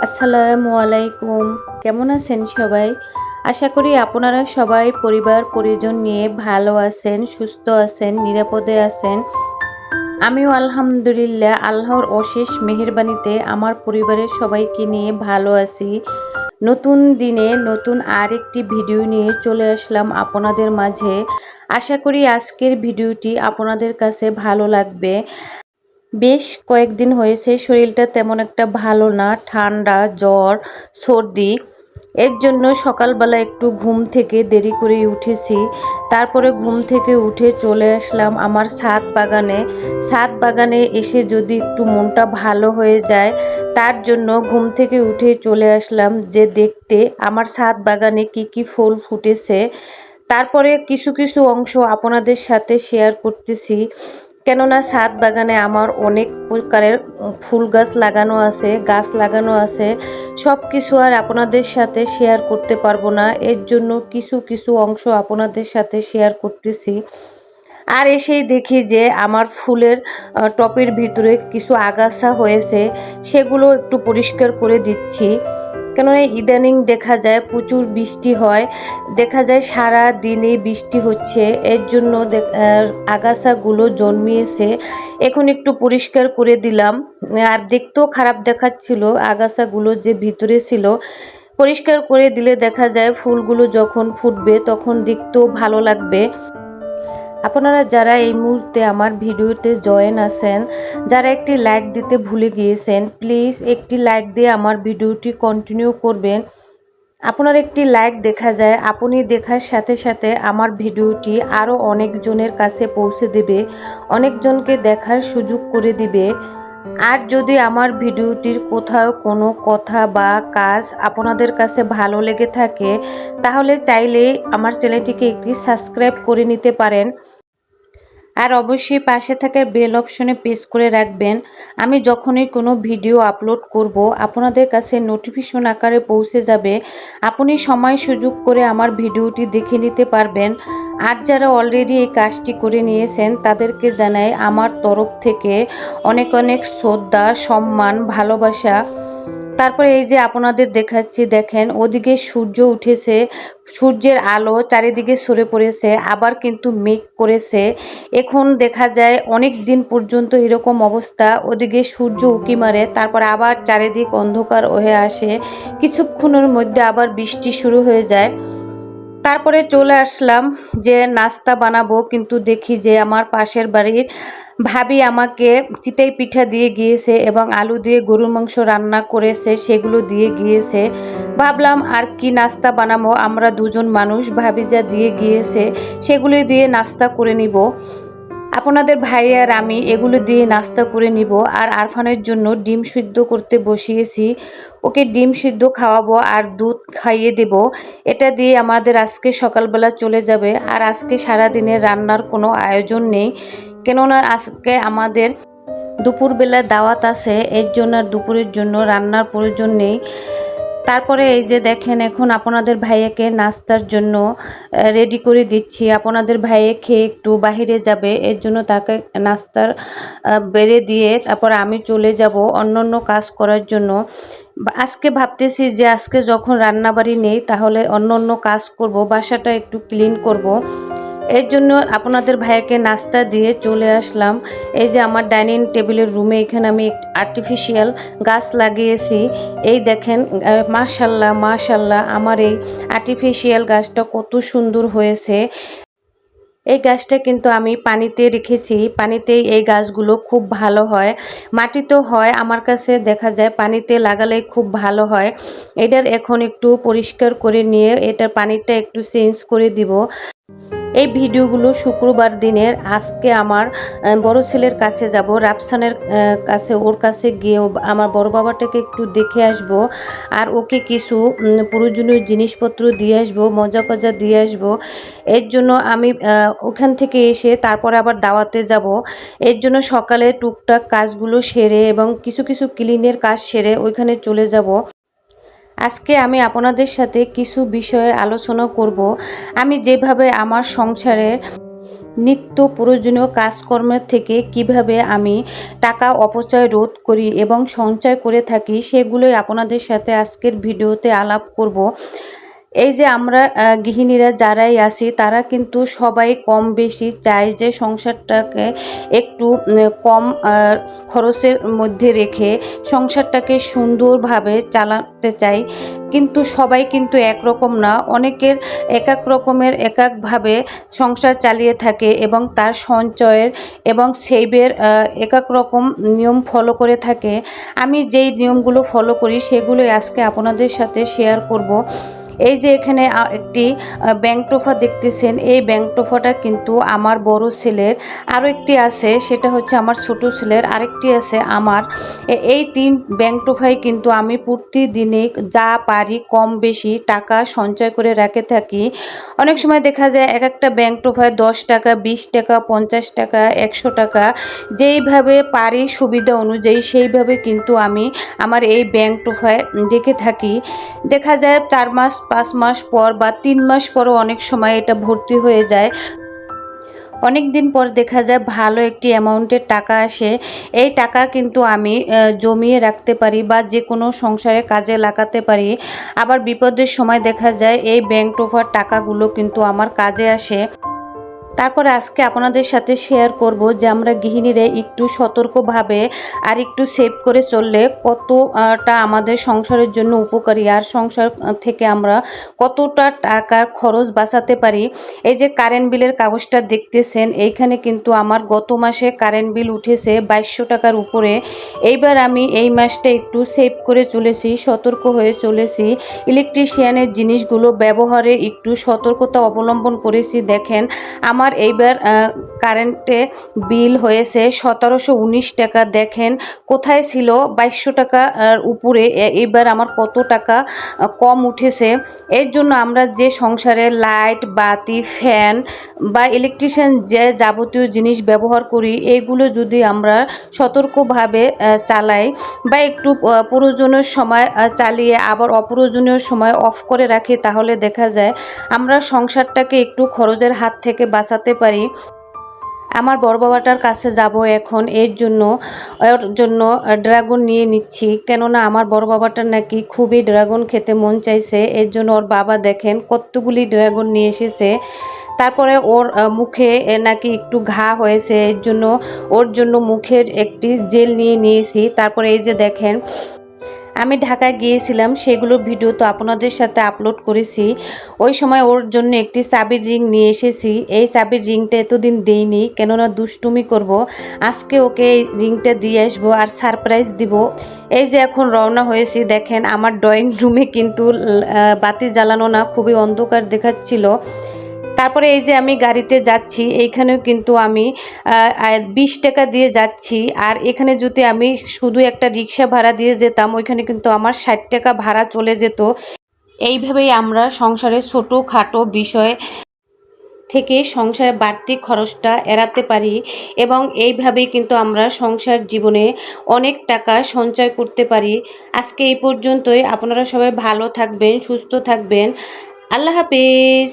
আসসালামু আলাইকুম। কেমন আছেন সবাই? আশা করি আপনারা সবাই পরিবার পরিজন নিয়ে ভালো আছেন, সুস্থ আছেন, নিরাপদে আছেন। আমিও আলহামদুলিল্লাহ আল্লাহর অশেষ মেহেরবানিতে আমার পরিবারের সবাইকে নিয়ে ভালো আছি। নতুন দিনে নতুন আরেকটি ভিডিও নিয়ে চলে আসলাম আপনাদের মাঝে। আশা করি আজকের ভিডিওটি আপনাদের কাছে ভালো লাগবে। বেশ কয়েকদিন হয়েছে শরীরটা তেমন একটা ভালো না, ঠান্ডা, জ্বর, সর্দি। এর জন্য সকালবেলা একটু ঘুম থেকে দেরি করে উঠেছি। তারপরে ঘুম থেকে উঠে চলে আসলাম আমার ছাদ বাগানে। ছাদ বাগানে এসে যদি একটু মনটা ভালো হয়ে যায়, তার জন্য ঘুম থেকে উঠে চলে আসলাম যে দেখতে আমার ছাদ বাগানে কি কি ফুল ফুটেছে। তারপরে কিছু কিছু অংশ আপনাদের সাথে শেয়ার করতেছি। কেননা ছাদ বাগানে আমার অনেক প্রকারের ফুল গাছ লাগানো আছে, গাছ লাগানো আছে। সব কিছু আর আপনাদের সাথে শেয়ার করতে পারবো না, এর জন্য কিছু কিছু অংশ আপনাদের সাথে শেয়ার করতেছি। আর এসেই দেখি যে আমার ফুলের টবের ভিতরে কিছু আগাছা হয়েছে, সেগুলো একটু পরিষ্কার করে দিচ্ছি। কেননা ইদানিং দেখা যায় প্রচুর বৃষ্টি হয়, দেখা যায় সারা দিনে বৃষ্টি হচ্ছে, এর জন্য আগাছাগুলো জন্মিয়েছে। এখন একটু পরিষ্কার করে দিলাম। আর দেখতেও খারাপ দেখাচ্ছিল আগাছাগুলো যে ভিতরে ছিল। পরিষ্কার করে দিলে দেখা যায় ফুলগুলো যখন ফুটবে তখন দেখতেও ভালো লাগবে। আপনারা যারা এই মুহূর্তে আমার ভিডিওতে জয়েন আছেন, যারা একটি লাইক দিতে ভুলে গিয়েছেন, প্লিজ একটি লাইক দিয়ে আমার ভিডিওটি কন্টিনিউ করবেন। আপনার একটি লাইক দেখা যায় আপনি দেখার সাথে সাথে আমার ভিডিওটি আরও অনেকজনের কাছে পৌঁছে দেবে, অনেকজনকে দেখার সুযোগ করে দিবে। আর যদি আমার ভিডিওটির কোথাও কোনো কথা বা কাজ আপনাদের কাছে ভালো লেগে থাকে, তাহলে চাইলেই আমার চ্যানেলটিকে একটি সাবস্ক্রাইব করে নিতে পারেন। আর অবশ্যই পাশে থাকা বেল অপশনে প্রেস করে রাখবেন। আমি যখনই কোনো ভিডিও আপলোড করব আপনাদের কাছে নোটিফিকেশন আকারে পৌঁছে যাবে। আপনি সময় সুযোগ করে আমার ভিডিওটি দেখে নিতে পারবেন। আর যারা অলরেডি এই কাজটি করে নিয়েছেন তাদেরকে জানাই আমার তরফ থেকে অনেক অনেক শ্রদ্ধা, সম্মান, ভালোবাসা। তারপরে এই যে আপনাদের দেখাচ্ছি, দেখেন ওদিকে সূর্য উঠেছে, সূর্যের আলো চারিদিকে সরে পড়েছে, আবার কিন্তু মেঘ করেছে। এখন দেখা যায় অনেক দিন পর্যন্ত এরকম অবস্থা, ওদিকে সূর্য উঁকি মারে, তারপর আবার চারিদিক অন্ধকার হয়ে আসে, কিছুক্ষণের মধ্যে আবার বৃষ্টি শুরু হয়ে যায়। তারপরে চলে আসলাম যে নাস্তা বানাবো, কিন্তু দেখি যে আমার পাশের বাড়ির ভাবি আমাকে চিতই পিঠা দিয়ে গিয়েছে এবং আলু দিয়ে গরুর মাংস রান্না করেছে, সেগুলো দিয়ে গিয়েছে। ভাবলাম আর কি নাস্তা বানাবো, আমরা দুজন মানুষ, ভাবি যা দিয়ে গিয়েছে সেগুলো দিয়ে নাস্তা করে নিব। আপনাদের ভাই আর আমি এগুলো দিয়ে নাস্তা করে নিব। আর আরফানের জন্য ডিম সিদ্ধ করতে বসিয়েছি, ওকে ডিম সিদ্ধ খাওয়াবো আর দুধ খাইয়ে দেব। এটা দিয়ে আমাদের আজকে সকালবেলা চলে যাবে। আর আজকে সারাদিনের রান্নার কোনো আয়োজন নেই, কেননা আজকে আমাদের দুপুরবেলা দাওয়াত আছে, এর জন্য আর দুপুরের জন্য রান্নার প্রয়োজন নেই। তারপরে এই যে দেখেন এখন আপনাদের ভাইয়াকে নাস্তার জন্য রেডি করে দিচ্ছি। আপনাদের ভাইয়ে খেয়ে একটু বাহিরে যাবে, এর জন্য তাকে নাস্তার বেড়ে দিয়ে তারপর আমি চলে যাব অন্য অন্য কাজ করার জন্য। আজকে ভাবতেছি যে আজকে যখন রান্নাবাড়ি নেই তাহলে অন্য অন্য কাজ করব, বাসাটা একটু ক্লিন করব। এর জন্য আপনাদের ভাইয়াকে নাস্তা দিয়ে চলে আসলাম। এই যে আমার ডাইনিং টেবিলের রুমে এখানে আমি আর্টিফিশিয়াল গাছ লাগিয়েছি। এই দেখেন মাশাল্লাহ মাশাল্লাহ, আমার এই আর্টিফিশিয়াল গাছটা কত সুন্দর হয়েছে। এই গাছটা কিন্তু আমি পানিতে রেখেছি, পানিতেই এই গাছগুলো খুব ভালো হয়। মাটিতেও হয়, আমার কাছে দেখা যায় পানিতে লাগালে খুব ভালো হয়। এটার এখন একটু পরিষ্কার করে নিয়ে এটার পানিটা একটু চেঞ্জ করে দিব। এই ভিডিওগুলো শুক্রবার দিনের। আজকে আমার বড় ছেলের কাছে যাব, রাফসানের কাছে, ওর কাছে গিয়ে আমার বড় বাবাটাকে একটু দেখে আসব। আর ওকে কিছু প্রয়োজনীয় জিনিসপত্র দিয়ে আসবো, মজা কজা দিয়ে আসবো। এর জন্য আমি ওখান থেকে এসে তারপরে আবার দাওয়াতে যাব। এর জন্য সকালে টুকটাক কাজগুলো সেরে এবং কিছু কিছু ক্লিনের কাজ সেরে ওইখানে চলে যাব। আজকে আমি আপনাদের সাথে কিছু বিষয়ে আলোচনা করব। আমি যেভাবে আমার সংসারে নিত্য প্রয়োজনীয় কাজকর্মের থেকে কিভাবে আমি টাকা অপচয় রোধ করি এবং সঞ্চয় করে থাকি সেগুলোই আপনাদের সাথে আজকের ভিডিওতে আলাপ করব। এই যে আমরা গৃহিণীরা যারাই আছি তারা কিন্তু সবাই কম বেশি চায় যে সংসারটাকে একটু কম খরচের মধ্যে রেখে সংসারটাকে সুন্দরভাবে চালাতে চাই, কিন্তু সবাই কিন্তু একরকম না, অনেকের এক এক রকমের এক একভাবে সংসার চালিয়ে থাকে এবং তার সঞ্চয়ের এবং সেভের এক এক রকম নিয়ম ফলো করে থাকে। আমি যেই নিয়মগুলো ফলো করি সেগুলোই আজকে আপনাদের সাথে শেয়ার করব। এই যে এখানে একটি ব্যাংক টোফা দেখতেছেন, এই ব্যাংক টোফাটা কিন্তু আমার বড় ছেলের, আরও একটি আছে সেটা হচ্ছে আমার ছোট ছেলের, আরেকটি আছে আমার। এই 3 ব্যাংক টোফাই কিন্তু আমি প্রতিদিনে যা পারি কম বেশি টাকা সঞ্চয় করে রেখে থাকি। অনেক সময় দেখা যায় এক একটা ব্যাংক টোফায় 10 টাকা, 20 টাকা, 50 টাকা, 100 টাকা, যেইভাবে পারি সুবিধা অনুযায়ী সেইভাবে কিন্তু আমি আমার এই ব্যাংক টোফায় রেখে থাকি। দেখা যায় 4 মাস 5 মাস পর বা 3 মাস পরও অনেক সময় এটা ভর্তি হয়ে যায়। অনেক দিন পর দেখা যায় ভালো একটি অ্যামাউন্টের টাকা আসে। এই টাকা কিন্তু আমি জমিয়ে রাখতে পারি বা যে কোনো সংসারে কাজে লাগাতে পারি। আবার বিপদের সময় দেখা যায় এই ব্যাংক টোফার টাকাগুলো কিন্তু আমার কাজে আসে। তারপরে আজকে আপনাদের সাথে শেয়ার করব যে আমরা গৃহিণীরা একটু সতর্কভাবে আর একটু সেভ করে চললে কতটা আমাদের সংসারের জন্য উপকারী, আর সংসার থেকে আমরা কতটা টাকার খরচ বাঁচাতে পারি। এই যে কারেন্ট বিলের কাগজটা দেখতেছেন, এইখানে কিন্তু আমার গত মাসে কারেন্ট বিল উঠেছে 2200 টাকার উপরে। এইবার আমি এই মাসটা একটু সেভ করে চলেছি, সতর্ক হয়ে চলেছি, ইলেকট্রিশিয়ানের জিনিসগুলো ব্যবহারে একটু সতর্কতা অবলম্বন করেছি। দেখেন আমার এইবার কারেন্টে বিল হয়েছে 1719 টাকা। দেখেন কোথায় ছিল 2200 টাকা উপরে, এইবার আমার কত টাকা কম উঠেছে। এর জন্য আমরা যে সংসারে লাইট, বাতি, ফ্যান বা ইলেকট্রিশিয়ান যে যাবতীয় জিনিস ব্যবহার করি, এইগুলো যদি আমরা সতর্কভাবে চালাই বা একটু প্রয়োজনীয় সময় চালিয়ে আবার অপ্রয়োজনীয় সময় অফ করে রাখি, তাহলে দেখা যায় আমরা সংসারটাকে একটু খরচের হাত থেকে বাঁচাতে পারি। আমার বড় বাবাটার কাছে যাব এখন, এর জন্য ওর জন্য ড্রাগন নিয়ে নিচ্ছি, কেননা আমার বড় বাবাটার নাকি খুবই ড্রাগন খেতে মন চাইছে। এর জন্য ওর বাবা দেখেন কতগুলি ড্রাগন নিয়ে এসেছে। তারপরে ওর মুখে নাকি একটু ঘা হয়েছে, এর জন্য ওর জন্য মুখের একটি জেল নিয়ে নিয়েছি। তারপরে এই যে দেখেন আমি ঢাকায় গিয়েছিলাম, সেগুলোর ভিডিও তো আপনাদের সাথে আপলোড করেছি। ওই সময় ওর জন্য একটি চাবির রিং নিয়ে এসেছি। এই চাবির রিংটা এতদিন দেইনি, কেননা দুষ্টুমি করব। আজকে ওকে এই রিংটা দিয়ে আসবো আর সারপ্রাইজ দিব। এই যে এখন রওনা হয়েছি, দেখেন আমার ড্রয়িং রুমে কিন্তু বাতি জ্বালানো না, খুবই অন্ধকার দেখাচ্ছিল। তারপরে এই যে আমি গাড়িতে যাচ্ছি, এইখানেও কিন্তু আমি 20 টাকা দিয়ে যাচ্ছি, আর এখানে যদি আমি শুধু একটা রিক্সা ভাড়া দিয়ে যেতাম ওইখানে কিন্তু আমার 60 টাকা ভাড়া চলে যেত। এইভাবেই আমরা সংসারের ছোটোখাটো বিষয় থেকে সংসারের বাড়তি খরচটা এড়াতে পারি এবং এইভাবেই কিন্তু আমরা সংসার জীবনে অনেক টাকা সঞ্চয় করতে পারি। আজকে এই পর্যন্তই। আপনারা সবাই ভালো থাকবেন, সুস্থ থাকবেন। আল্লাহ হাফেজ।